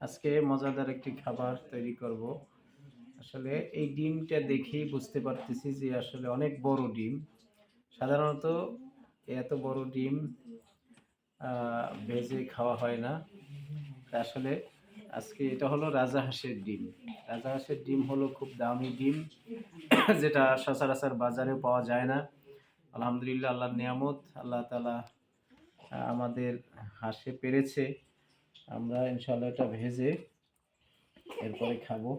আজকে মজাদার একটি খাবার তৈরি করব। আসলে এই ডিমটা দেখেই বুঝতে পারতেছি যে আসলে অনেক বড় ডিম। সাধারণত এত বড় ডিম ভেজে খাওয়া হয় না। আসলে আজকে এটা হলো রাজাহাঁসের ডিম। রাজাহাঁসের ডিম হলো খুব দামি ডিম যেটা সচরাচর বাজারে পাওয়া যায় না। আলহামদুলিল্লাহ আল্লাহর নিয়ামত। আল্লাহ তাআলা আমাদের হাসে পেরেছে। আমরা ইনশাআল্লাহ এটা ভেজে এরপরে খাবো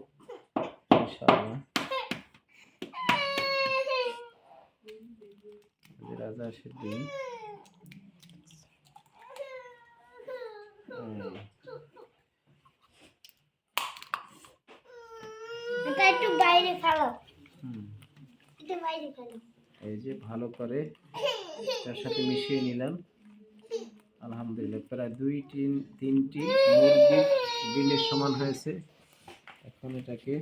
ইনশাআল্লাহ। রাজাহাঁসের ডিম একটু বাইরে ফেলো। এই যে ভালো করে তার সাথে মিশিয়ে নিলাম। আলহামদুলিল্লাহ প্রায় 2-3টি মুরগির ডিমের সমান হয়েছে। এখন এটাকে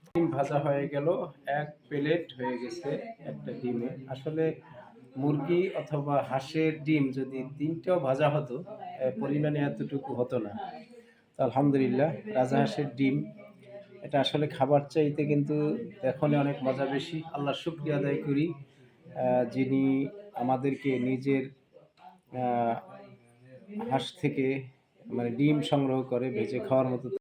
ডিম ভাজা হয়ে গেল। 1 প্লেট হয়ে গেছে একটা ডিমে। আসলে মুরগি অথবা হাঁসের ডিম যদি 3টাও ভাজা হতো পরিমাণে এতটুকু হতো না। তো আলহামদুলিল্লাহ রাজাহাঁসের ডিম এটা আসলে খাবার চাইতে কিন্তু এখনই অনেক মজা বেশি। আল্লাহর শুকরিয়া আদায় করি যিনি আমাদেরকে নিজের হাঁস থেকে মানে ডিম সংগ্রহ করে ভেজে খাওয়ার মতো